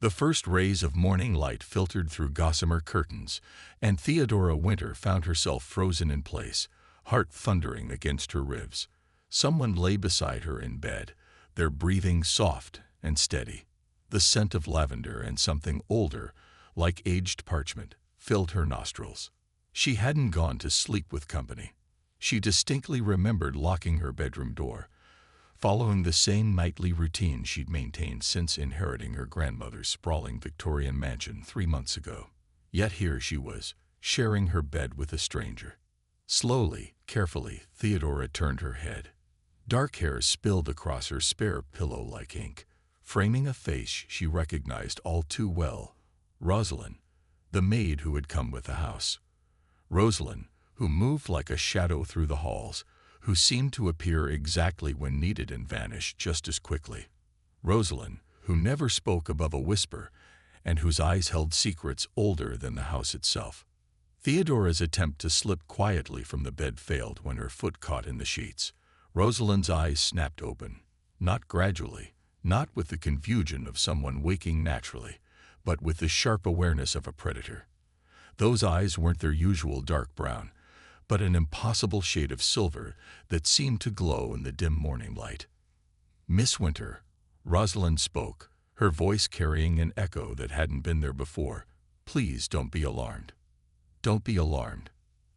The first rays of morning light filtered through gossamer curtains, and Theodora Winter found herself frozen in place, heart thundering against her ribs. Someone lay beside her in bed, their breathing soft and steady. The scent of lavender and something older, like aged parchment, filled her nostrils. She hadn't gone to sleep with company. She distinctly remembered locking her bedroom door, following the same nightly routine she'd maintained since inheriting her grandmother's sprawling Victorian mansion 3 months ago. Yet here she was, sharing her bed with a stranger. Slowly, carefully, Theodora turned her head. Dark hair spilled across her spare pillow like ink, framing a face she recognized all too well. Rosalind, the maid who had come with the house. Rosalind, who moved like a shadow through the halls, who seemed to appear exactly when needed and vanish just as quickly. Rosalind, who never spoke above a whisper, and whose eyes held secrets older than the house itself. Theodora's attempt to slip quietly from the bed failed when her foot caught in the sheets. Rosalind's eyes snapped open, not gradually, not with the confusion of someone waking naturally, but with the sharp awareness of a predator. Those eyes weren't their usual dark brown, but an impossible shade of silver that seemed to glow in the dim morning light. "Miss Winter," Rosalind spoke, her voice carrying an echo that hadn't been there before. "Please don't be alarmed. Don't be alarmed."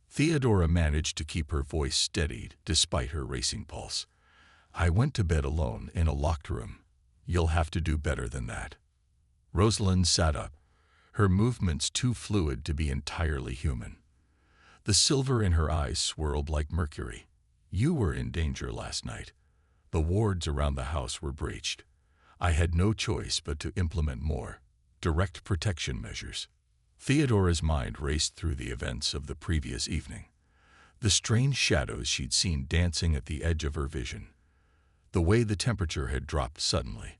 Theodora managed to keep her voice steadied despite her racing pulse. "I went to bed alone in a locked room. You'll have to do better than that." Rosalind sat up, her movements too fluid to be entirely human. The silver in her eyes swirled like mercury. "You were in danger last night. The wards around the house were breached. I had no choice but to implement more direct protection measures." Theodora's mind raced through the events of the previous evening. The strange shadows she'd seen dancing at the edge of her vision. The way the temperature had dropped suddenly.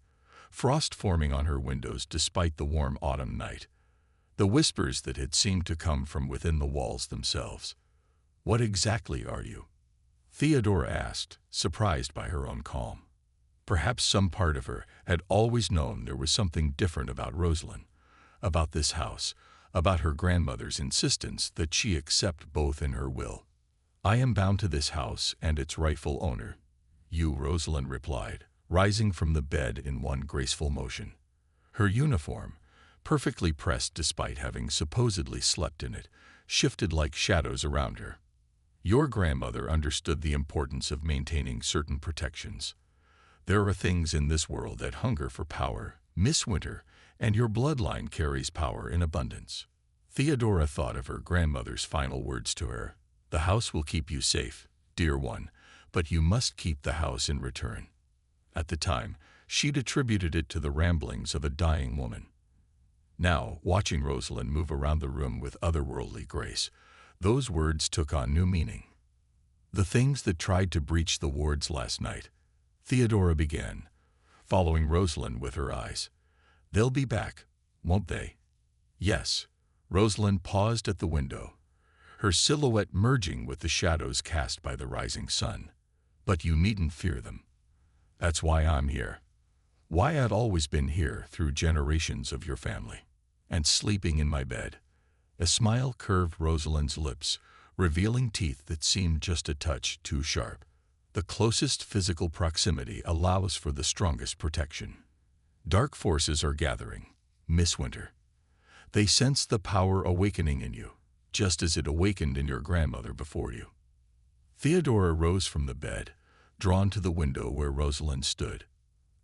Frost forming on her windows despite the warm autumn night. The whispers that had seemed to come from within the walls themselves. "What exactly are you?" Theodora asked, surprised by her own calm. Perhaps some part of her had always known there was something different about Rosalind, about this house, about her grandmother's insistence that she accept both in her will. "I am bound to this house and its rightful owner." "You," Rosalind replied, rising from the bed in one graceful motion. Her uniform, perfectly pressed despite having supposedly slept in it, shifted like shadows around her. "Your grandmother understood the importance of maintaining certain protections. There are things in this world that hunger for power, Miss Winter, and your bloodline carries power in abundance." Theodora thought of her grandmother's final words to her. "The house will keep you safe, dear one, but you must keep the house in return." At the time, she'd attributed it to the ramblings of a dying woman. Now, watching Rosalind move around the room with otherworldly grace, those words took on new meaning. "The things that tried to breach the wards last night," Theodora began, following Rosalind with her eyes. "They'll be back, won't they?" "Yes." Rosalind paused at the window, her silhouette merging with the shadows cast by the rising sun. "But you needn't fear them. That's why I'm here. Why I'd always been here through generations of your family. And sleeping in my bed." A smile curved Rosalind's lips, revealing teeth that seemed just a touch too sharp. "The closest physical proximity allows for the strongest protection. Dark forces are gathering, Miss Winter. They sense the power awakening in you, just as it awakened in your grandmother before you." Theodora rose from the bed, drawn to the window where Rosalind stood.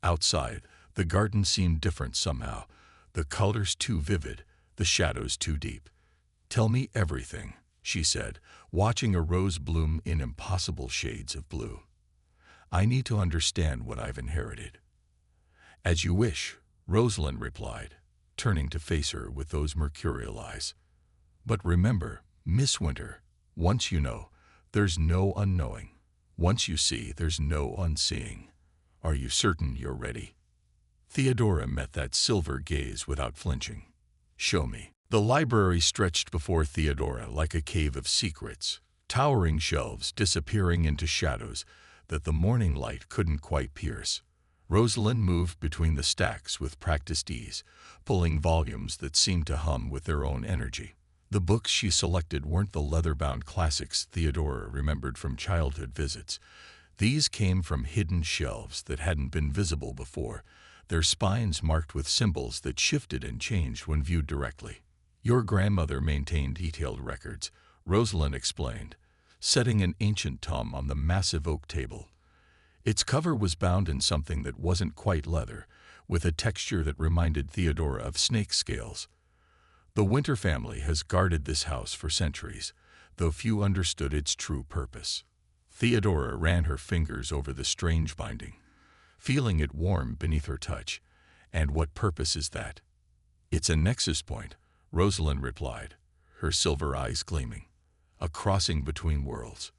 Outside, the garden seemed different somehow, the colors too vivid, the shadows too deep. "Tell me everything," she said, watching a rose bloom in impossible shades of blue. "I need to understand what I've inherited." "As you wish," Rosalind replied, turning to face her with those mercurial eyes. "But remember, Miss Winter, once you know, there's no unknowing. Once you see, there's no unseeing. Are you certain you're ready?" Theodora met that silver gaze without flinching. "Show me." The library stretched before Theodora like a cave of secrets, towering shelves disappearing into shadows that the morning light couldn't quite pierce. Rosalind moved between the stacks with practiced ease, pulling volumes that seemed to hum with their own energy. The books she selected weren't the leather-bound classics Theodora remembered from childhood visits. These came from hidden shelves that hadn't been visible before, their spines marked with symbols that shifted and changed when viewed directly. Your grandmother maintained detailed records, Rosalind explained, setting an ancient tome on the massive oak table. Its cover was bound in something that wasn't quite leather, with a texture that reminded Theodora of snake scales. The Winter family has guarded this house for centuries, though few understood its true purpose. Theodora ran her fingers over the strange binding, feeling it warm beneath her touch. And what purpose is that? It's a nexus point, Rosalind replied, her silver eyes gleaming. A crossing between worlds.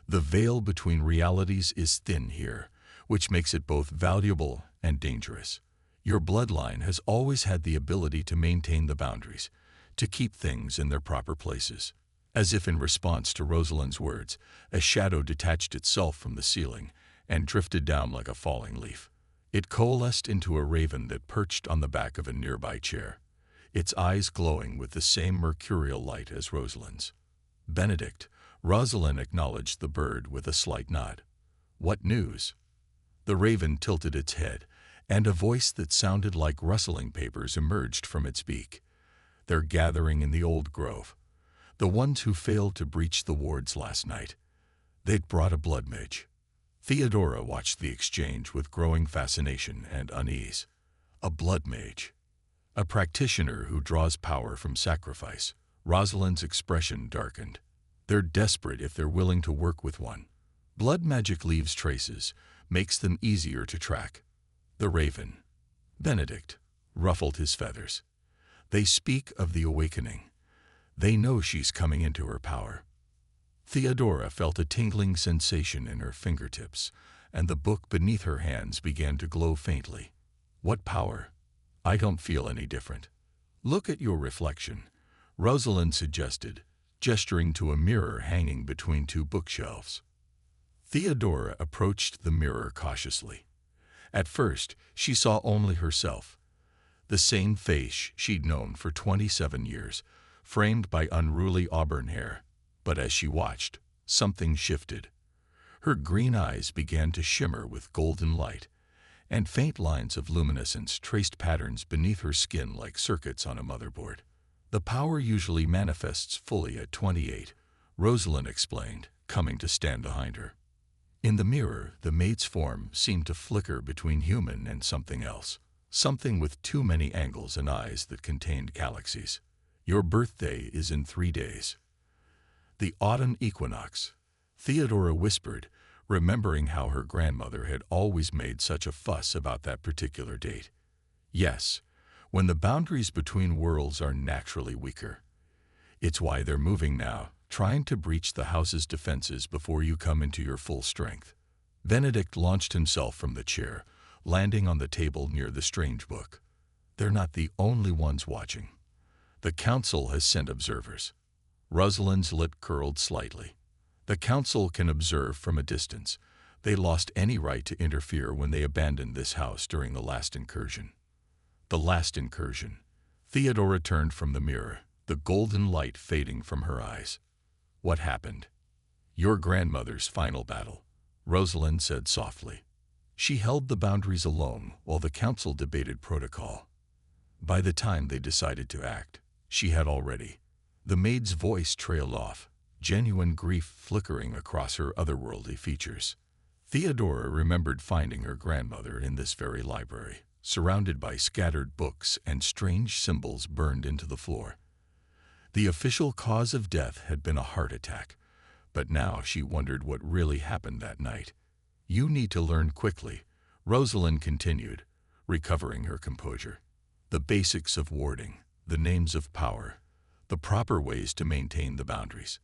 The veil between realities is thin here, which makes it both valuable and dangerous. Your bloodline has always had the ability to maintain the boundaries, to keep things in their proper places. As if in response to Rosalind's words, a shadow detached itself from the ceiling and drifted down like a falling leaf. It coalesced into a raven that perched on the back of a nearby chair, its eyes glowing with the same mercurial light as Rosalind's. Benedict, Rosalind acknowledged the bird with a slight nod. What news? The raven tilted its head, and a voice that sounded like rustling papers emerged from its beak. They're gathering in the old grove. The ones who failed to breach the wards last night. They'd brought a blood mage. Theodora watched the exchange with growing fascination and unease. A blood mage. A practitioner who draws power from sacrifice. Rosalind's expression darkened. They're desperate if they're willing to work with one. Blood magic leaves traces, makes them easier to track. The raven. Benedict ruffled his feathers. They speak of the awakening. They know she's coming into her power. Theodora felt a tingling sensation in her fingertips, and the book beneath her hands began to glow faintly. What power? I don't feel any different. Look at your reflection, Rosalind suggested, gesturing to a mirror hanging between two bookshelves. Theodora approached the mirror cautiously. At first, she saw only herself, the same face she'd known for 27 years, framed by unruly auburn hair. But as she watched, something shifted. Her green eyes began to shimmer with golden light, and faint lines of luminescence traced patterns beneath her skin like circuits on a motherboard. The power usually manifests fully at 28, Rosalind explained, coming to stand behind her. In the mirror, the maid's form seemed to flicker between human and something else, something with too many angles and eyes that contained galaxies. Your birthday is in 3 days. The autumn equinox, Theodora whispered, remembering how her grandmother had always made such a fuss about that particular date. Yes, when the boundaries between worlds are naturally weaker. It's why they're moving now, trying to breach the house's defenses before you come into your full strength. Benedict launched himself from the chair, landing on the table near the strange book. They're not the only ones watching. The council has sent observers. Rosalind's lip curled slightly. The council can observe from a distance. They lost any right to interfere when they abandoned this house during the last incursion. The last incursion. Theodora turned from the mirror, the golden light fading from her eyes. What happened? Your grandmother's final battle, Rosalind said softly. She held the boundaries alone while the council debated protocol. By the time they decided to act, she had already. The maid's voice trailed off, genuine grief flickering across her otherworldly features. Theodora remembered finding her grandmother in this very library, surrounded by scattered books and strange symbols burned into the floor. The official cause of death had been a heart attack, but now she wondered what really happened that night. You need to learn quickly, Rosalind continued, recovering her composure. The basics of warding, the names of power, the proper ways to maintain the boundaries.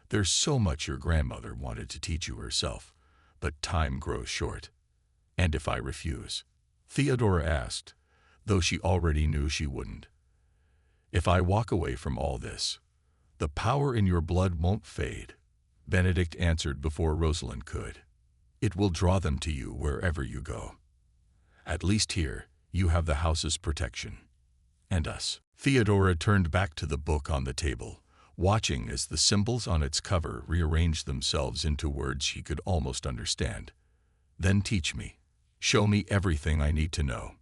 There's so much your grandmother wanted to teach you herself, but time grows short. And if I refuse? Theodora asked, though she already knew she wouldn't. If I walk away from all this, the power in your blood won't fade, Benedict answered before Rosalind could. It will draw them to you wherever you go. At least here, you have the house's protection. And us. Theodora turned back to the book on the table, watching as the symbols on its cover rearranged themselves into words she could almost understand. Then teach me. Show me everything I need to know.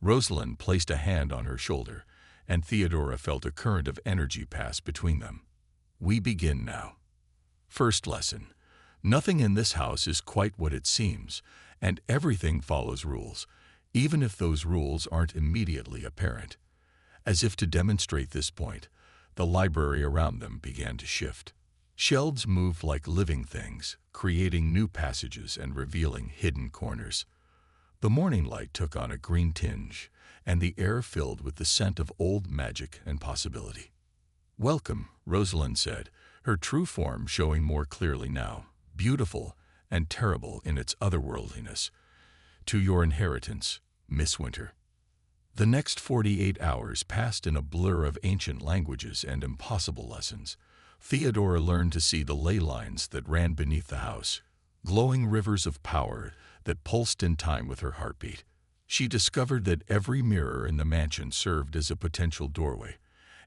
Rosalind placed a hand on her shoulder, and Theodora felt a current of energy pass between them. We begin now. First lesson. Nothing in this house is quite what it seems, and everything follows rules, even if those rules aren't immediately apparent. As if to demonstrate this point, the library around them began to shift. Shelves moved like living things, creating new passages and revealing hidden corners. The morning light took on a green tinge, and the air filled with the scent of old magic and possibility. Welcome, Rosalind said, her true form showing more clearly now, beautiful and terrible in its otherworldliness. To your inheritance, Miss Winter. The next 48 hours passed in a blur of ancient languages and impossible lessons. Theodora learned to see the ley lines that ran beneath the house, glowing rivers of power that pulsed in time with her heartbeat. She discovered that every mirror in the mansion served as a potential doorway,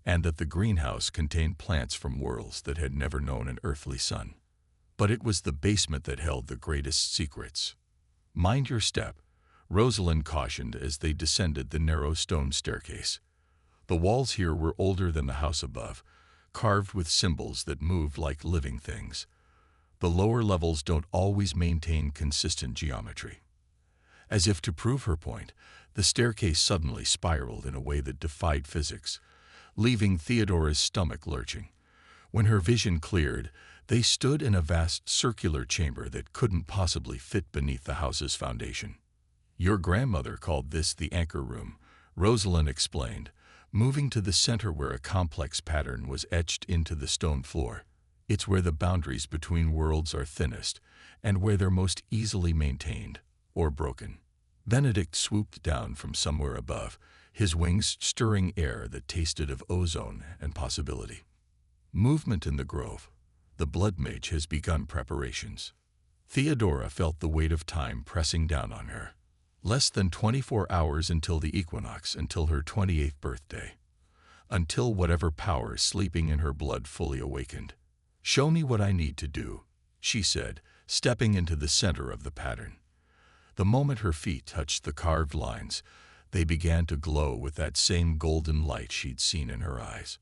and that the greenhouse contained plants from worlds that had never known an earthly sun. But it was the basement that held the greatest secrets. Mind your step, Rosalind cautioned as they descended the narrow stone staircase. The walls here were older than the house above, carved with symbols that moved like living things. The lower levels don't always maintain consistent geometry. As if to prove her point, the staircase suddenly spiraled in a way that defied physics, leaving Theodora's stomach lurching. When her vision cleared, they stood in a vast circular chamber that couldn't possibly fit beneath the house's foundation. Your grandmother called this the anchor room, Rosalind explained, moving to the center where a complex pattern was etched into the stone floor. It's where the boundaries between worlds are thinnest, and where they're most easily maintained, or broken. Benedict swooped down from somewhere above, his wings stirring air that tasted of ozone and possibility. Movement in the grove. The blood mage has begun preparations. Theodora felt the weight of time pressing down on her. Less than 24 hours until the equinox, until her 28th birthday. Until whatever power sleeping in her blood fully awakened. Show me what I need to do, she said, stepping into the center of the pattern. The moment her feet touched the carved lines, they began to glow with that same golden light she'd seen in her eyes.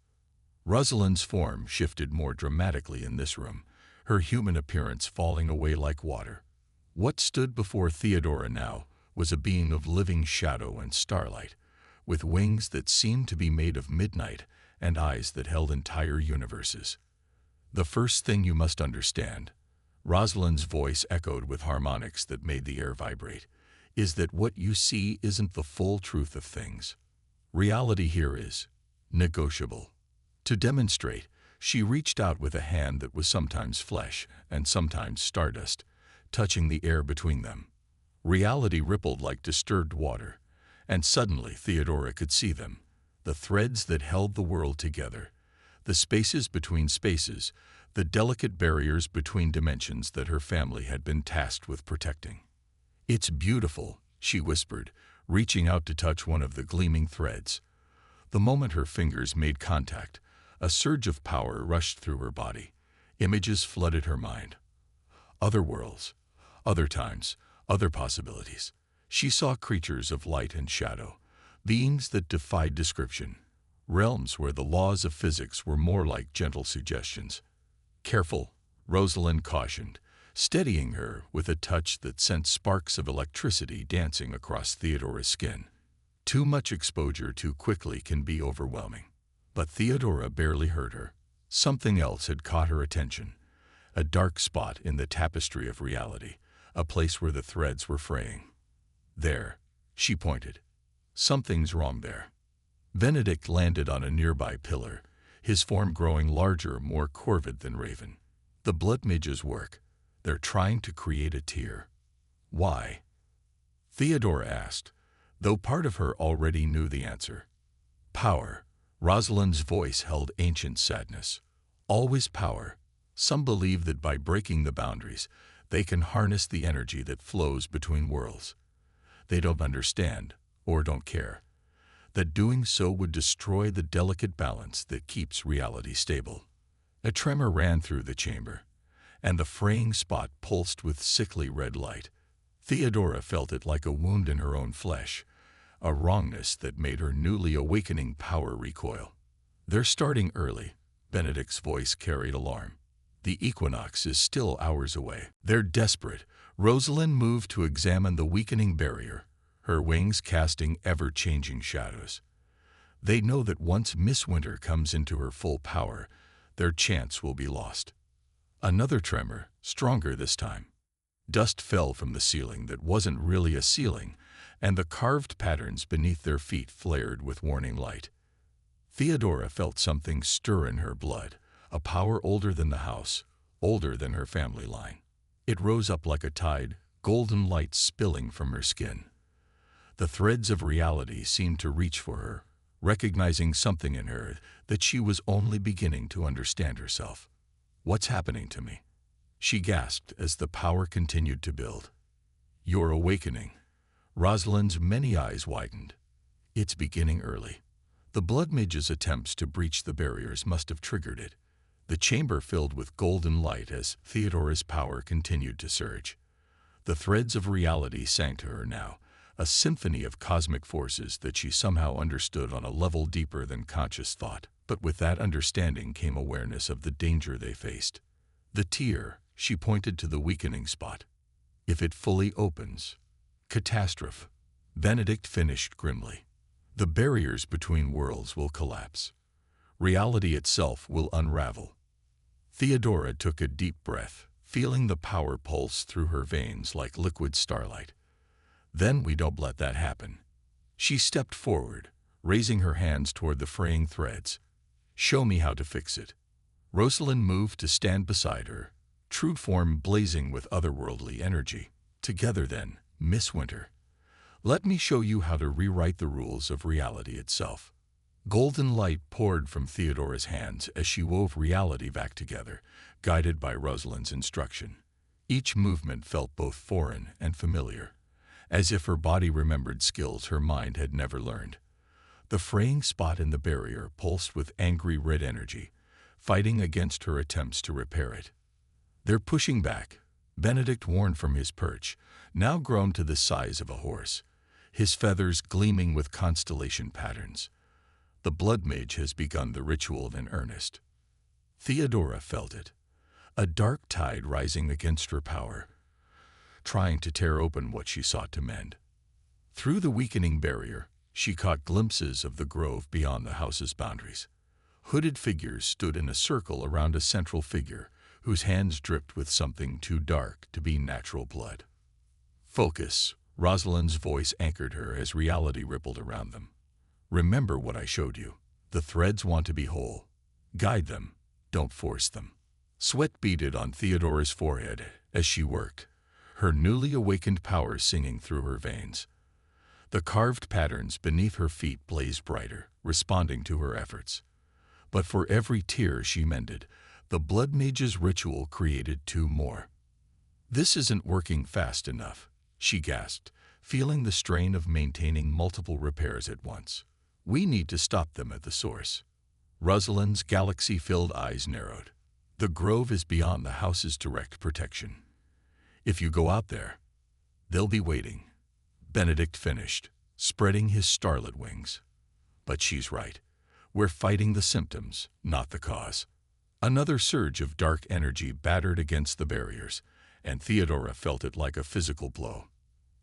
Rosalind's form shifted more dramatically in this room, her human appearance falling away like water. What stood before Theodora now was a being of living shadow and starlight, with wings that seemed to be made of midnight and eyes that held entire universes. The first thing you must understand, Rosalind's voice echoed with harmonics that made the air vibrate, is that what you see isn't the full truth of things. Reality here is negotiable. To demonstrate, she reached out with a hand that was sometimes flesh and sometimes stardust, touching the air between them. Reality rippled like disturbed water, and suddenly Theodora could see them, the threads that held the world together, the spaces between spaces, the delicate barriers between dimensions that her family had been tasked with protecting. It's beautiful, she whispered, reaching out to touch one of the gleaming threads. The moment her fingers made contact, a surge of power rushed through her body. Images flooded her mind. Other worlds, other times, other possibilities. She saw creatures of light and shadow, beings that defied description, realms where the laws of physics were more like gentle suggestions. Careful, Rosalind cautioned, steadying her with a touch that sent sparks of electricity dancing across Theodora's skin. Too much exposure too quickly can be overwhelming. But Theodora barely heard her. Something else had caught her attention, a dark spot in the tapestry of reality, a place where the threads were fraying. There, she pointed. Something's wrong there. Benedict landed on a nearby pillar, his form growing larger, more corvid than raven. The blood mage's work. They're trying to create a tear. Why? Theodora asked, though part of her already knew the answer. Power. Rosalind's voice held ancient sadness. Always power. Some believe that by breaking the boundaries, they can harness the energy that flows between worlds. They don't understand, or don't care, that doing so would destroy the delicate balance that keeps reality stable. A tremor ran through the chamber, and the fraying spot pulsed with sickly red light. Theodora felt it like a wound in her own flesh, a wrongness that made her newly awakening power recoil. "They're starting early," Benedict's voice carried alarm. "The equinox is still hours away." "They're desperate." Rosalind moved to examine the weakening barrier, her wings casting ever-changing shadows. They know that once Miss Winter comes into her full power, their chance will be lost. Another tremor, stronger this time. Dust fell from the ceiling that wasn't really a ceiling, and the carved patterns beneath their feet flared with warning light. Theodora felt something stir in her blood, a power older than the house, older than her family line. It rose up like a tide, golden light spilling from her skin. The threads of reality seemed to reach for her, recognizing something in her that she was only beginning to understand herself. "What's happening to me?" she gasped as the power continued to build. "You're awakening." Rosalind's many eyes widened. "It's beginning early." The blood mage's attempts to breach the barriers must have triggered it. The chamber filled with golden light as Theodora's power continued to surge. The threads of reality sang to her now, a symphony of cosmic forces that she somehow understood on a level deeper than conscious thought. But with that understanding came awareness of the danger they faced. "The tear," she pointed to the weakening spot. "If it fully opens, catastrophe." Benedict finished grimly. "The barriers between worlds will collapse. Reality itself will unravel." Theodora took a deep breath, feeling the power pulse through her veins like liquid starlight. "Then we don't let that happen." She stepped forward, raising her hands toward the fraying threads. "Show me how to fix it." Rosalind moved to stand beside her, true form blazing with otherworldly energy. "Together then, Miss Winter. Let me show you how to rewrite the rules of reality itself." Golden light poured from Theodora's hands as she wove reality back together, guided by Rosalind's instruction. Each movement felt both foreign and familiar, as if her body remembered skills her mind had never learned. The fraying spot in the barrier pulsed with angry red energy, fighting against her attempts to repair it. "They're pushing back." Benedict warned from his perch, now grown to the size of a horse, his feathers gleaming with constellation patterns. "The blood mage has begun the ritual in earnest." Theodora felt it, a dark tide rising against her power, trying to tear open what she sought to mend. Through the weakening barrier, she caught glimpses of the grove beyond the house's boundaries. Hooded figures stood in a circle around a central figure, whose hands dripped with something too dark to be natural blood. "Focus," Rosalind's voice anchored her as reality rippled around them. "Remember what I showed you. The threads want to be whole. Guide them, don't force them." Sweat beaded on Theodora's forehead as she worked, her newly awakened power singing through her veins. The carved patterns beneath her feet blazed brighter, responding to her efforts. But for every tear she mended, the blood mage's ritual created two more. "This isn't working fast enough," she gasped, feeling the strain of maintaining multiple repairs at once. "We need to stop them at the source." Rosalind's galaxy-filled eyes narrowed. "The grove is beyond the house's direct protection. If you go out there, they'll be waiting." Benedict finished, spreading his starlit wings. "But she's right. We're fighting the symptoms, not the cause." Another surge of dark energy battered against the barriers, and Theodora felt it like a physical blow.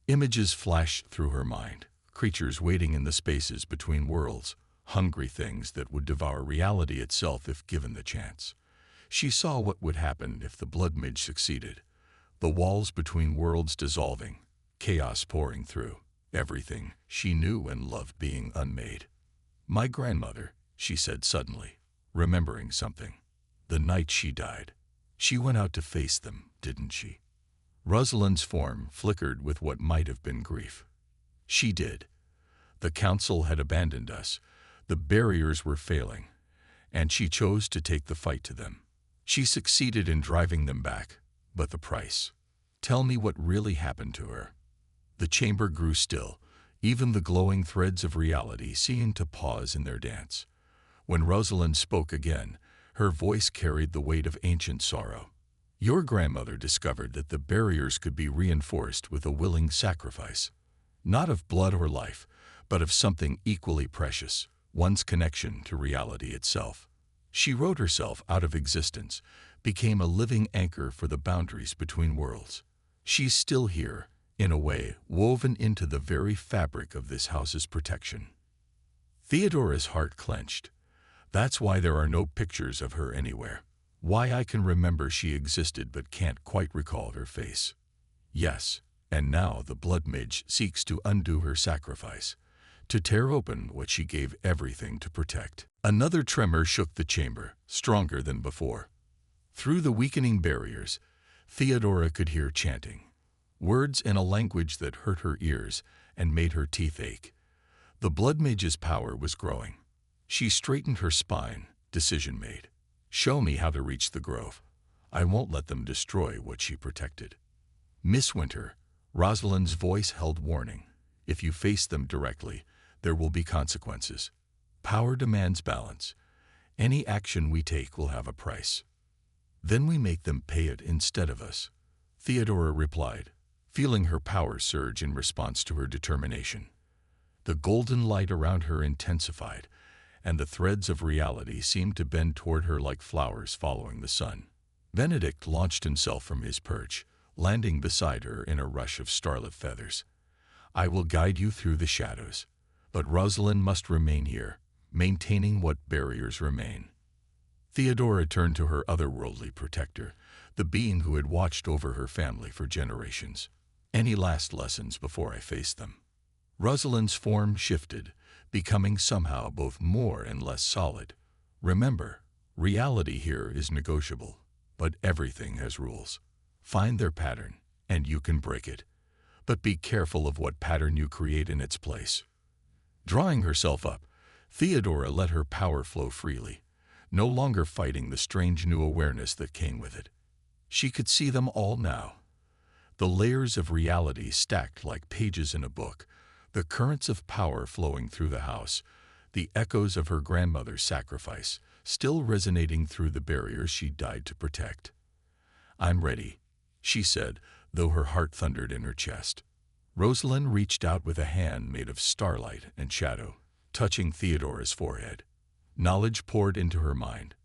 Images flashed through her mind, creatures waiting in the spaces between worlds, hungry things that would devour reality itself if given the chance. She saw what would happen if the blood mage succeeded. The walls between worlds dissolving, chaos pouring through, everything she knew and loved being unmade. "My grandmother," she said suddenly, remembering something. "The night she died. She went out to face them, didn't she?" Rosalind's form flickered with what might have been grief. "She did. The council had abandoned us. The barriers were failing, and she chose to take the fight to them. She succeeded in driving them back, but the price. Tell me what really happened to her." The chamber grew still, even the glowing threads of reality seemed to pause in their dance. When Rosalind spoke again, her voice carried the weight of ancient sorrow. Your grandmother discovered that the barriers could be reinforced with a willing sacrifice, not of blood or life, but of something equally precious, one's connection to reality itself. She wrote herself out of existence, became a living anchor for the boundaries between worlds. She's still here, in a way, woven into the very fabric of this house's protection. Theodora's heart clenched. That's why there are no pictures of her anywhere. Why I can remember she existed but can't quite recall her face. Yes, and now the blood mage seeks to undo her sacrifice, to tear open what she gave everything to protect. Another tremor shook the chamber, stronger than before. Through the weakening barriers, Theodora could hear chanting, words in a language that hurt her ears and made her teeth ache. The blood mage's power was growing. She straightened her spine, decision made. Show me how to reach the grove. I won't let them destroy what she protected. Miss Winter, Rosalind's voice held warning. If you face them directly, there will be consequences. Power demands balance. Any action we take will have a price. Then we make them pay it instead of us, Theodora replied, feeling her power surge in response to her determination. The golden light around her intensified, and the threads of reality seemed to bend toward her like flowers following the sun. Benedict launched himself from his perch, landing beside her in a rush of starlit feathers. I will guide you through the shadows, but Rosalind must remain here, maintaining what barriers remain. Theodora turned to her otherworldly protector, the being who had watched over her family for generations. Any last lessons before I face them? Rosalind's form shifted, becoming somehow both more and less solid. Remember, reality here is negotiable, but everything has rules. Find their pattern, and you can break it. But be careful of what pattern you create in its place. Drawing herself up, Theodora let her power flow freely, no longer fighting the strange new awareness that came with it. She could see them all now. The layers of reality stacked like pages in a book, the currents of power flowing through the house, the echoes of her grandmother's sacrifice, still resonating through the barriers she died to protect. I'm ready, she said, though her heart thundered in her chest. Rosalind reached out with a hand made of starlight and shadow, touching Theodora's forehead. Knowledge poured into her mind.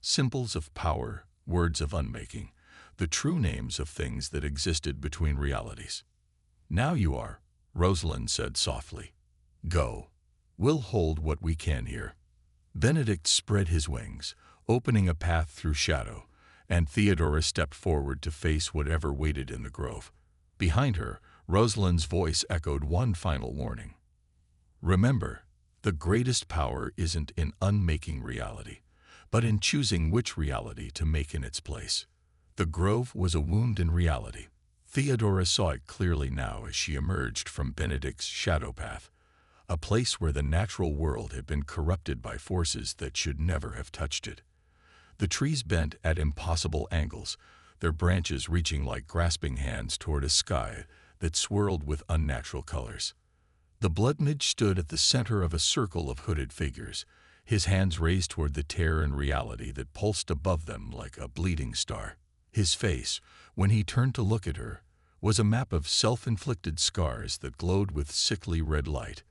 Symbols of power, words of unmaking, the true names of things that existed between realities. Now you are, Rosalind said softly. Go. We'll hold what we can here. Benedict spread his wings, opening a path through shadow, and Theodora stepped forward to face whatever waited in the grove. Behind her, Rosalind's voice echoed one final warning. Remember, the greatest power isn't in unmaking reality, but in choosing which reality to make in its place. The grove was a wound in reality. Theodora saw it clearly now as she emerged from Benedict's shadow path, a place where the natural world had been corrupted by forces that should never have touched it. The trees bent at impossible angles, their branches reaching like grasping hands toward a sky that swirled with unnatural colors. The blood mage stood at the center of a circle of hooded figures, his hands raised toward the tear in reality that pulsed above them like a bleeding star. His face, when he turned to look at her, was a map of self-inflicted scars that glowed with sickly red light.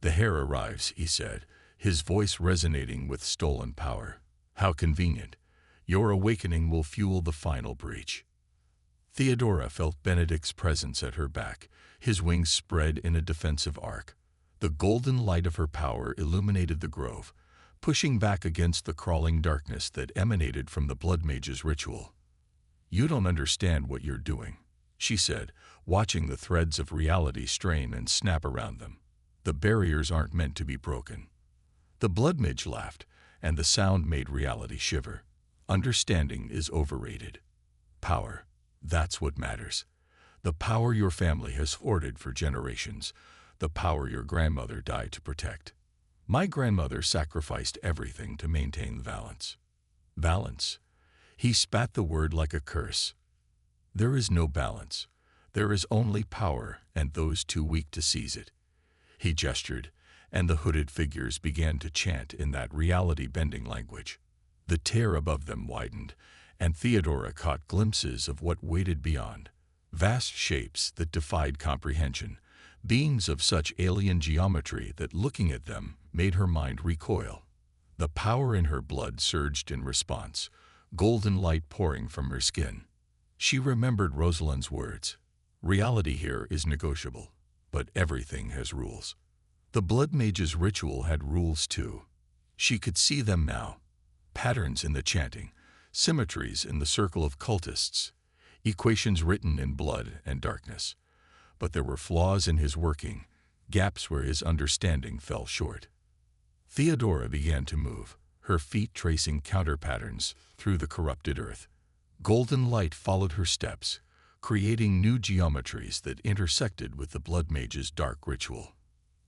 The hair arrives, he said, his voice resonating with stolen power. How convenient. Your awakening will fuel the final breach. Theodora felt Benedict's presence at her back, his wings spread in a defensive arc. The golden light of her power illuminated the grove, pushing back against the crawling darkness that emanated from the blood mage's ritual. You don't understand what you're doing, she said, watching the threads of reality strain and snap around them. The barriers aren't meant to be broken. The blood mage laughed, and the sound made reality shiver. Understanding is overrated. Power, that's what matters. The power your family has hoarded for generations, the power your grandmother died to protect. My grandmother sacrificed everything to maintain balance. Balance. He spat the word like a curse. There is no balance. There is only power and those too weak to seize it. He gestured, and the hooded figures began to chant in that reality-bending language. The tear above them widened, and Theodora caught glimpses of what waited beyond. Vast shapes that defied comprehension, beings of such alien geometry that looking at them made her mind recoil. The power in her blood surged in response, golden light pouring from her skin. She remembered Rosalind's words. Reality here is negotiable, but everything has rules. The Blood Mage's ritual had rules too. She could see them now. Patterns in the chanting, symmetries in the circle of cultists, equations written in blood and darkness. But there were flaws in his working, gaps where his understanding fell short. Theodora began to move, her feet tracing counter-patterns through the corrupted earth. Golden light followed her steps, creating new geometries that intersected with the Blood Mage's dark ritual.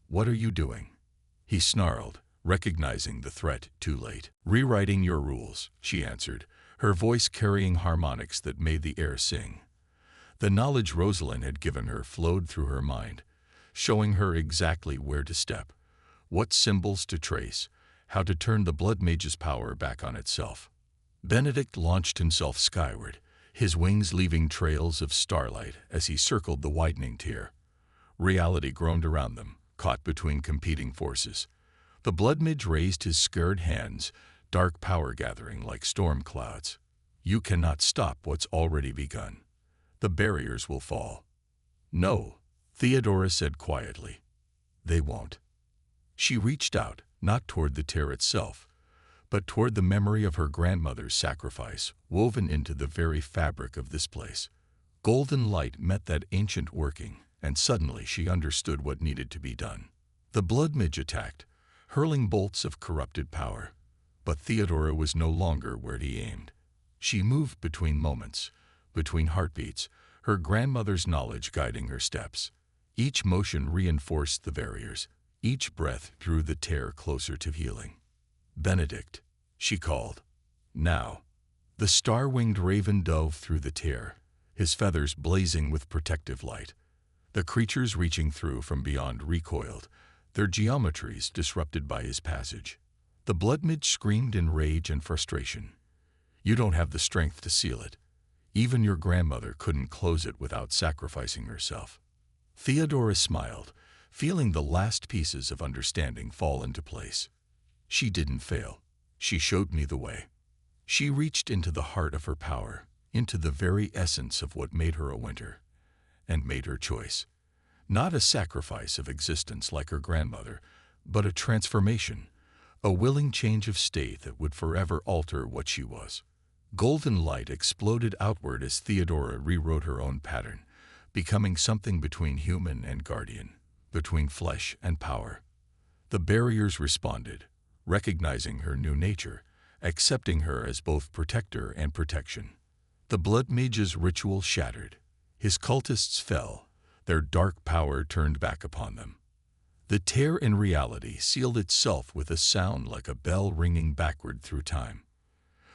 "What are you doing?" he snarled, recognizing the threat too late. "Rewriting your rules," she answered, her voice carrying harmonics that made the air sing. The knowledge Rosalind had given her flowed through her mind, showing her exactly where to step, what symbols to trace, how to turn the Blood Mage's power back on itself. Benedict launched himself skyward, his wings leaving trails of starlight as he circled the widening tier. Reality groaned around them, caught between competing forces. The Blood Mage raised his scared hands, dark power gathering like storm clouds. "You cannot stop what's already begun. The barriers will fall." "No," Theodora said quietly. "They won't." She reached out, not toward the tear itself, but toward the memory of her grandmother's sacrifice, woven into the very fabric of this place. Golden light met that ancient working, and suddenly she understood what needed to be done. The Blood Mage attacked, hurling bolts of corrupted power. But Theodora was no longer where he aimed. She moved between moments, between heartbeats, her grandmother's knowledge guiding her steps. Each motion reinforced the barriers. Each breath drew the tear closer to healing. "Benedict," she called. "Now." The star-winged raven dove through the tear, his feathers blazing with protective light. The creatures reaching through from beyond recoiled, their geometries disrupted by his passage. The Blood Mage screamed in rage and frustration. "You don't have the strength to seal it. Even your grandmother couldn't close it without sacrificing herself." Theodora smiled, feeling the last pieces of understanding fall into place. "She didn't fail. She showed me the way." She reached into the heart of her power, into the very essence of what made her a winter, and made her choice. Not a sacrifice of existence like her grandmother, but a transformation, a willing change of state that would forever alter what she was. Golden light exploded outward as Theodora rewrote her own pattern, becoming something between human and guardian, between flesh and power. The barriers responded, recognizing her new nature, accepting her as both protector and protection. The Blood Mage's ritual shattered. His cultists fell, their dark power turned back upon them. The tear in reality sealed itself with a sound like a bell ringing backward through time.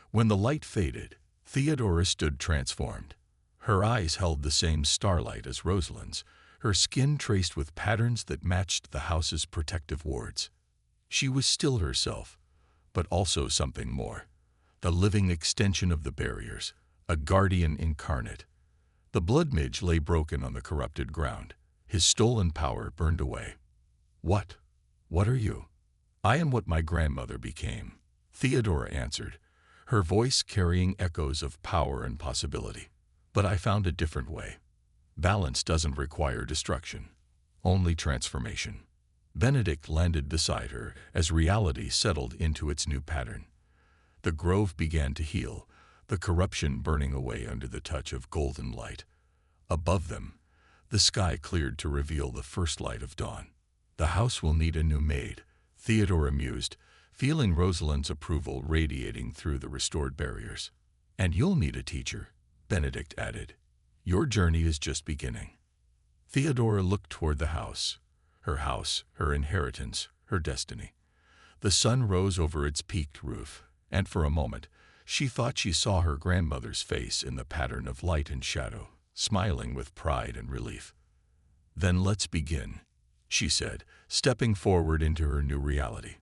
When the light faded, Theodora stood transformed. Her eyes held the same starlight as Rosalind's, her skin traced with patterns that matched the house's protective wards. She was still herself, but also something more, the living extension of the barriers, a guardian incarnate. The Blood Mage lay broken on the corrupted ground, his stolen power burned away. "What? What are you?" "I am what my grandmother became," Theodora answered, her voice carrying echoes of power and possibility. "But I found a different way. Balance doesn't require destruction, only transformation." Benedict landed beside her as reality settled into its new pattern. The grove began to heal, the corruption burning away under the touch of golden light. Above them, the sky cleared to reveal the first light of dawn. "The house will need a new maid," Theodora mused, feeling Rosalind's approval radiating through the restored barriers. "And you'll need a teacher," Benedict added. "Your journey is just beginning." Theodora looked toward the house, her inheritance, her destiny. The sun rose over its peaked roof, and for a moment, she thought she saw her grandmother's face in the pattern of light and shadow, smiling with pride and relief. "Then let's begin," she said, stepping forward into her new reality.